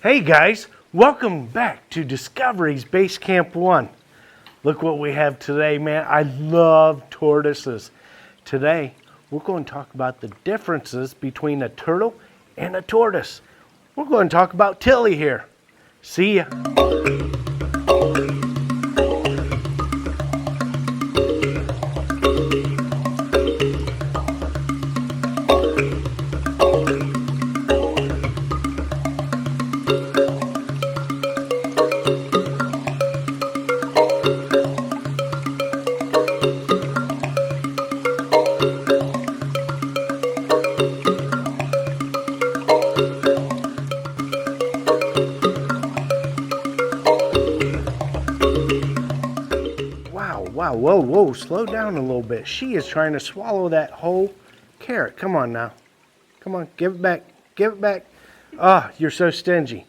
Hey guys, welcome back to Discoveries Base Camp 1. Look what we have today, man. I love tortoises. Today, we're going to talk about the differences between a turtle and a tortoise. We're going to talk about Tilly here. See ya. Wow, whoa, slow down a little bit. She is trying to swallow that whole carrot. Come on now. Come on, give it back. Ah, you're so stingy.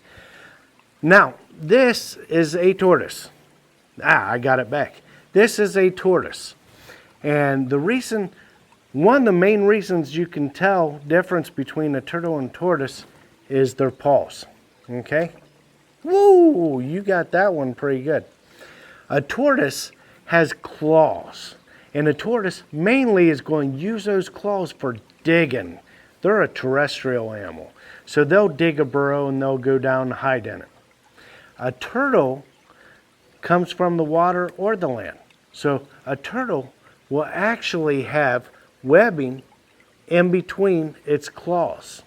Now, this is a tortoise. I got it back. This is a tortoise. And one of the main reasons you can tell difference between a turtle and tortoise is their paws. Okay? Woo, you got that one pretty good. A tortoise has claws, and a tortoise mainly is going to use those claws for digging. They're a terrestrial animal, so they'll dig a burrow and they'll go down and hide in it. A turtle comes from the water or the land, so a turtle will actually have webbing in between its claws.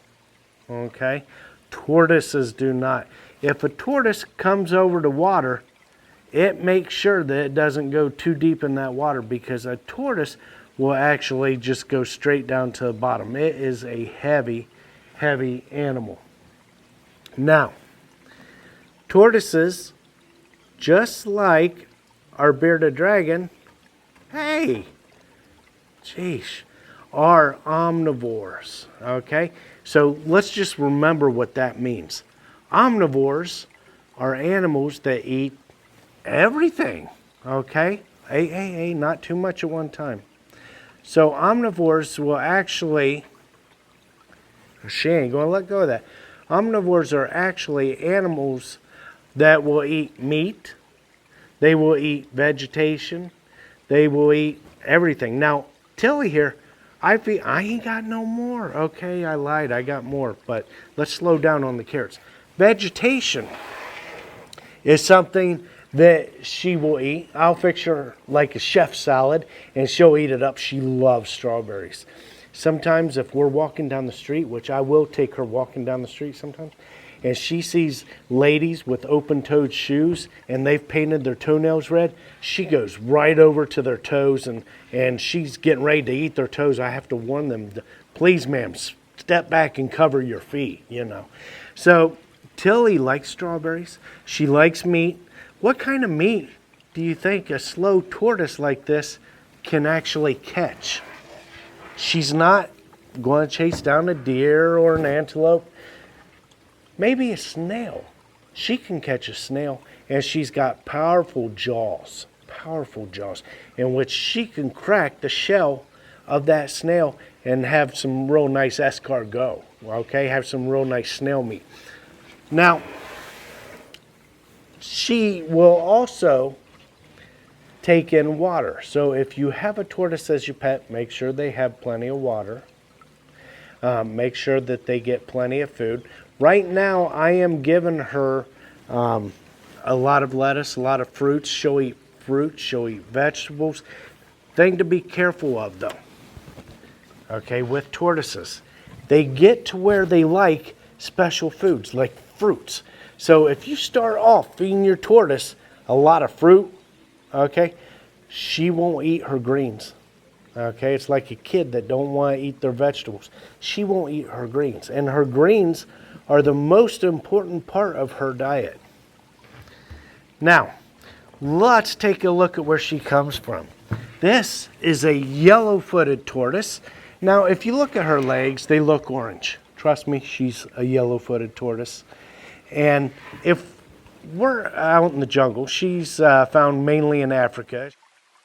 Okay, tortoises do not. If a tortoise comes over the water, it makes sure that it doesn't go too deep in that water, because a tortoise will actually just go straight down to the bottom. It is a heavy animal. Now, tortoises, just like our bearded dragon, are omnivores. Okay? So let's just remember what that means. Omnivores are animals that eat everything, okay? Hey, not too much at one time. So omnivores will actually, she ain't gonna let go of that. Omnivores are actually animals that will eat meat, they will eat vegetation, they will eat everything. Now, Tilly here, I ain't got no more. Okay, I lied, I got more, but let's slow down on the carrots. Vegetation is something that she will eat. I'll fix her like a chef salad and she'll eat it up. She loves strawberries. Sometimes if we're walking down the street, which I will take her walking down the street sometimes, and she sees ladies with open-toed shoes and they've painted their toenails red, she goes right over to their toes and she's getting ready to eat their toes. I have to warn them, please ma'am, step back and cover your feet, you know. So Tilly likes strawberries. She likes meat. What kind of meat do you think a slow tortoise like this can actually catch? She's not going to chase down a deer or an antelope. Maybe a snail. She can catch a snail, and she's got powerful jaws, in which she can crack the shell of that snail and have some real nice escargot, okay? Have some real nice snail meat. Now, she will also take in water. So if you have a tortoise as your pet, make sure they have plenty of water. Make sure that they get plenty of food. Right now, I am giving her a lot of lettuce, a lot of fruits. She'll eat fruit, she'll eat vegetables. Thing to be careful of, though, okay, with tortoises, they get to where they like special foods, like fruits. So if you start off feeding your tortoise a lot of fruit, okay, she won't eat her greens. Okay, it's like a kid that don't want to eat their vegetables. She won't eat her greens, and her greens are the most important part of her diet. Now, let's take a look at where she comes from. This is a yellow-footed tortoise. Now, if you look at her legs, they look orange. Trust me, she's a yellow-footed tortoise. And if we're out in the jungle, she's found mainly in Africa.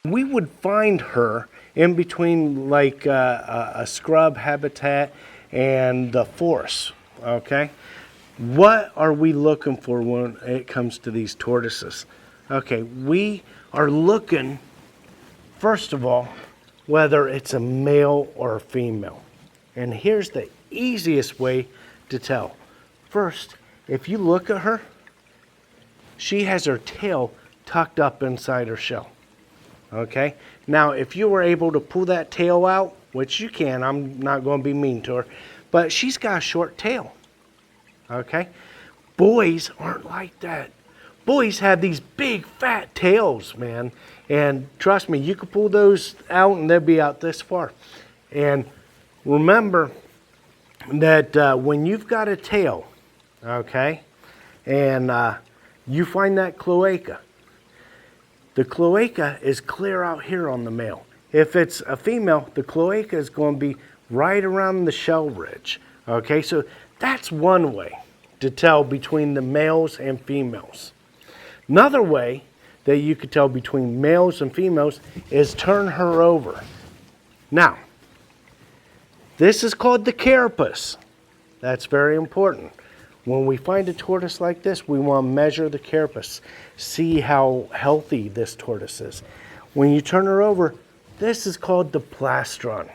We would find her in between like a scrub habitat and the forest, okay? What are we looking for when it comes to these tortoises? Okay, we are looking, first of all, whether it's a male or a female. And here's the easiest way to tell. First, if you look at her, she has her tail tucked up inside her shell. Okay? Now, if you were able to pull that tail out, which you can, I'm not going to be mean to her, but she's got a short tail. Okay? Boys aren't like that. Boys have these big fat tails, man. And trust me, you could pull those out and they'll be out this far. And remember that when you've got a tail, okay, and you find that cloaca, the cloaca is clear out here on the male. If it's a female, the cloaca is going to be right around the shell ridge. Okay, so that's one way to tell between the males and females. Another way that you could tell between males and females is turn her over. Now, this is called the carapace. That's very important. When we find a tortoise like this, we want to measure the carapace, see how healthy this tortoise is. When you turn her over, this is called the plastron.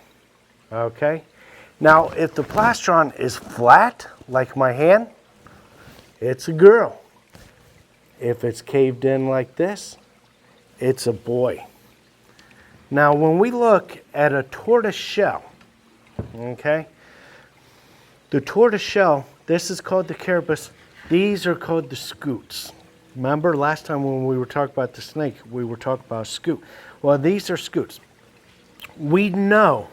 Okay? Now, if the plastron is flat, like my hand, it's a girl. If it's caved in like this, it's a boy. Now, when we look at a tortoise shell, okay, the tortoise shell, this is called the carapace. These are called the scutes. Remember last time when we were talking about the snake, we were talking about a scoot. Well, these are scutes. We know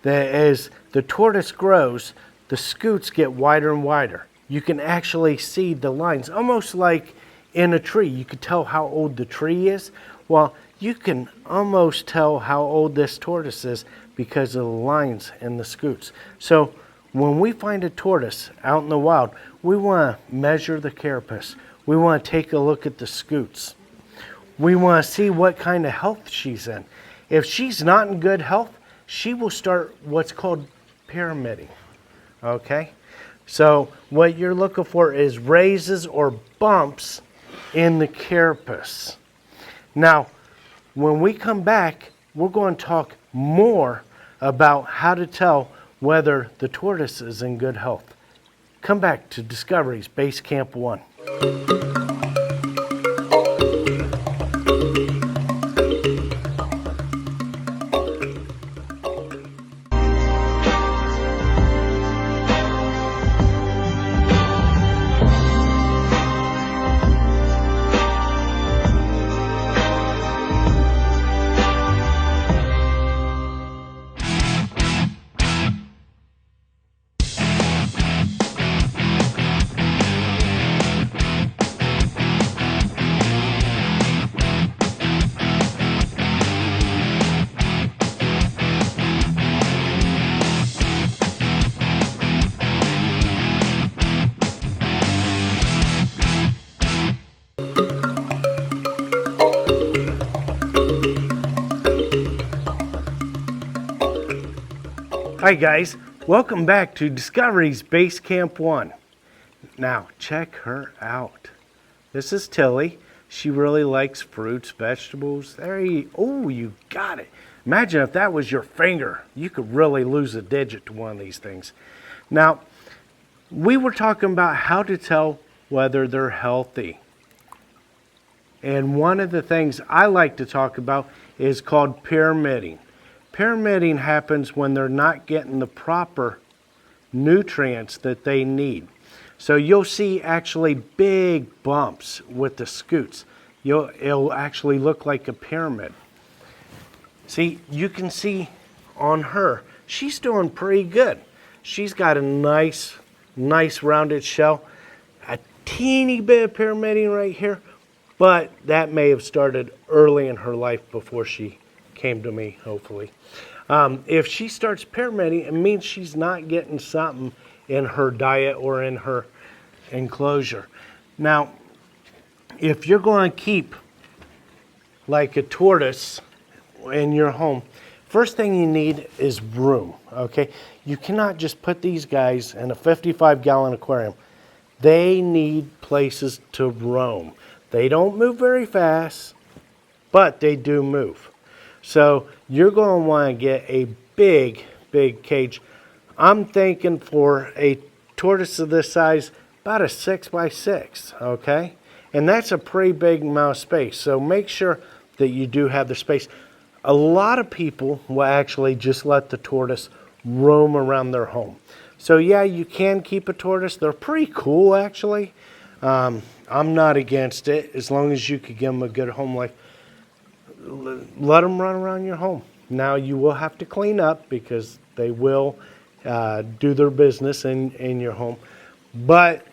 that as the tortoise grows, the scutes get wider and wider. You can actually see the lines, almost like in a tree. You could tell how old the tree is. Well, you can almost tell how old this tortoise is because of the lines in the scutes. So when we find a tortoise out in the wild, we want to measure the carapace. We want to take a look at the scutes. We want to see what kind of health she's in. If she's not in good health, she will start what's called pyramiding. Okay? So what you're looking for is raises or bumps in the carapace. Now, when we come back, we're going to talk more about how to tell whether the tortoise is in good health. Come back to Discoveries Base Camp 1. Hi guys, welcome back to Discoveries Base Camp 1. Now, check her out. This is Tilly. She really likes fruits, vegetables. You got it. Imagine if that was your finger. You could really lose a digit to one of these things. Now, we were talking about how to tell whether they're healthy. And one of the things I like to talk about is called pyramiding. Pyramiding happens when they're not getting the proper nutrients that they need. So you'll see actually big bumps with the scutes. It'll actually look like a pyramid. See, you can see on her, she's doing pretty good. She's got a nice rounded shell. A teeny bit of pyramiding right here, but that may have started early in her life before she came to me, hopefully. If she starts pyramiding, it means she's not getting something in her diet or in her enclosure. Now, if you're going to keep like a tortoise in your home, first thing you need is room, okay? You cannot just put these guys in a 55-gallon aquarium. They need places to roam. They don't move very fast, but they do move. So you're going to want to get a big, big cage. I'm thinking for a tortoise of this size, about a 6x6, okay? And that's a pretty big amount of space. So make sure that you do have the space. A lot of people will actually just let the tortoise roam around their home. So yeah, you can keep a tortoise. They're pretty cool, actually. I'm not against it as long as you could give them a good home life. Let them run around your home. Now you will have to clean up because they will do their business in your home. But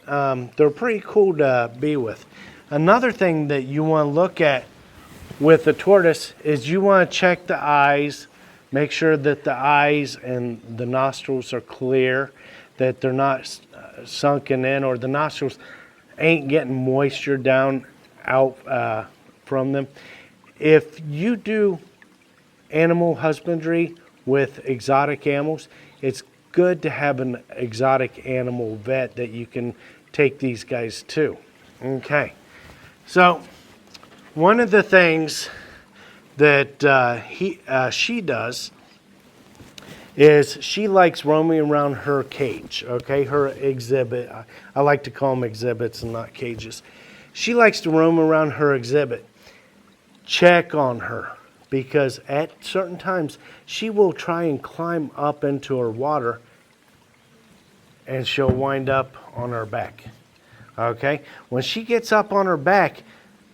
they're pretty cool to be with. Another thing that you want to look at with the tortoise is you want to check the eyes. Make sure that the eyes and the nostrils are clear, that they're not sunken in, or the nostrils ain't getting moisture down out from them. If you do animal husbandry with exotic animals, it's good to have an exotic animal vet that you can take these guys to. Okay, so one of the things that she does is she likes roaming around her cage, okay, her exhibit. I like to call them exhibits and not cages. She likes to roam around her exhibit. Check on her, because at certain times she will try and climb up into her water and she'll wind up on her back. Okay, when she gets up on her back,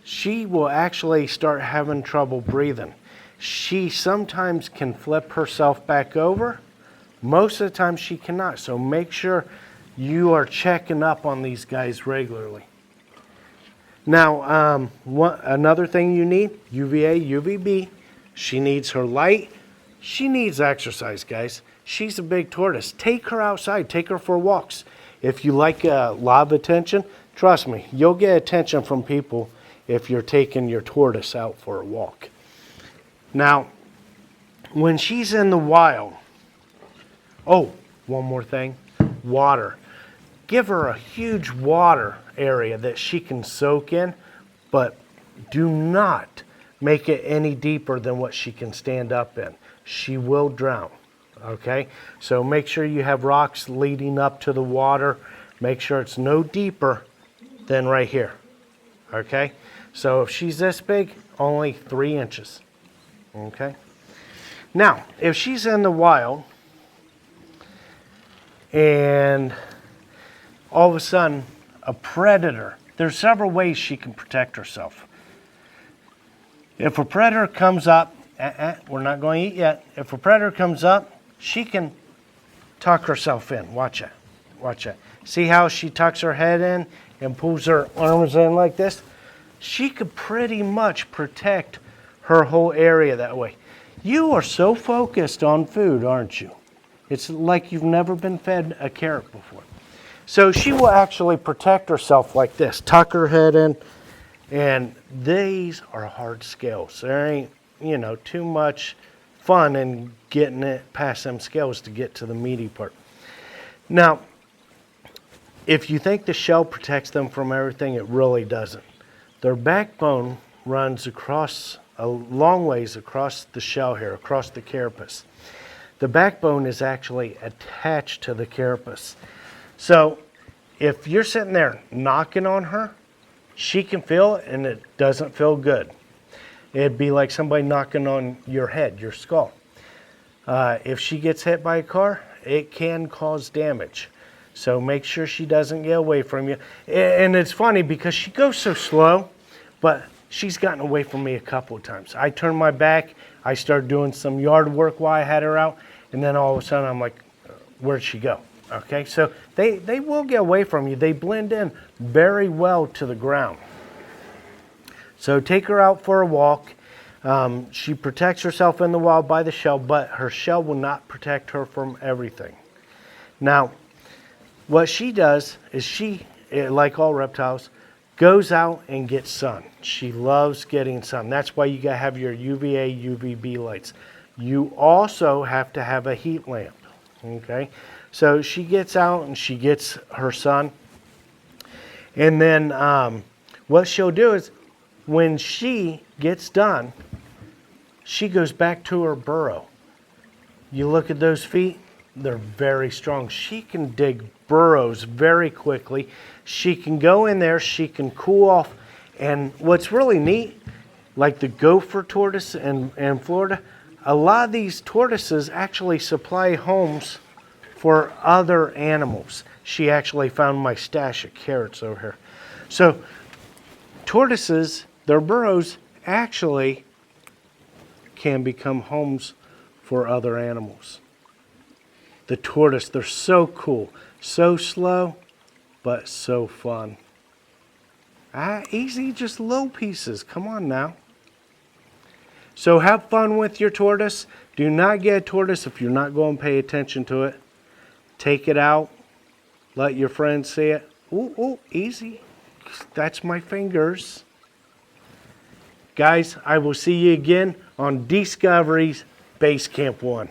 she will actually start having trouble breathing. She sometimes can flip herself back over. Most of the time she cannot. So make sure you are checking up on these guys regularly. Now, another thing you need, UVA, UVB. She needs her light. She needs exercise, guys. She's a big tortoise. Take her outside. Take her for walks. If you like a lot of attention, trust me, you'll get attention from people if you're taking your tortoise out for a walk. Now, when she's in the wild, oh, one more thing, water. Give her a huge water area that she can soak in, but do not make it any deeper than what she can stand up in. She will drown, okay? So make sure you have rocks leading up to the water. Make sure it's no deeper than right here, okay? So if she's this big, only 3 inches, okay? Now, if she's in the wild and all of a sudden a predator, there's several ways she can protect herself. If a predator comes up, we're not going to eat yet. If a predator comes up, she can tuck herself in. Watch it. Watch it. See how she tucks her head in and pulls her arms in like this? She could pretty much protect her whole area that way. You are so focused on food, aren't you? It's like you've never been fed a carrot before. So she will actually protect herself like this. Tuck her head in. And these are hard scales. There ain't, too much fun in getting it past them scales to get to the meaty part. Now, if you think the shell protects them from everything, it really doesn't. Their backbone runs across a long ways across the shell here, across the carapace. The backbone is actually attached to the carapace. So if you're sitting there knocking on her, she can feel it and it doesn't feel good. It'd be like somebody knocking on your head, your skull. If she gets hit by a car, it can cause damage. So make sure she doesn't get away from you. And it's funny because she goes so slow, but she's gotten away from me a couple of times. I turned my back, I started doing some yard work while I had her out, and then all of a sudden I'm like, where'd she go? Okay, so they will get away from you. They blend in very well to the ground. So take her out for a walk. She protects herself in the wild by the shell, but her shell will not protect her from everything. Now, what she does is she, like all reptiles, goes out and gets sun. She loves getting sun. That's why you gotta have your UVA, UVB lights. You also have to have a heat lamp, okay? So she gets out and she gets her sun. And then what she'll do is when she gets done, she goes back to her burrow. You look at those feet, they're very strong. She can dig burrows very quickly. She can go in there, she can cool off. And what's really neat, like the gopher tortoise in Florida, a lot of these tortoises actually supply homes for other animals. She actually found my stash of carrots over here. So tortoises, their burrows actually can become homes for other animals. The tortoise, they're so cool, so slow, but so fun. Easy, just little pieces. Come on now. So have fun with your tortoise. Do not get a tortoise if you're not going to pay attention to it. Take it out. Let your friends see it. Ooh, ooh, easy. That's my fingers. Guys, I will see you again on Discoveries Base Camp 1.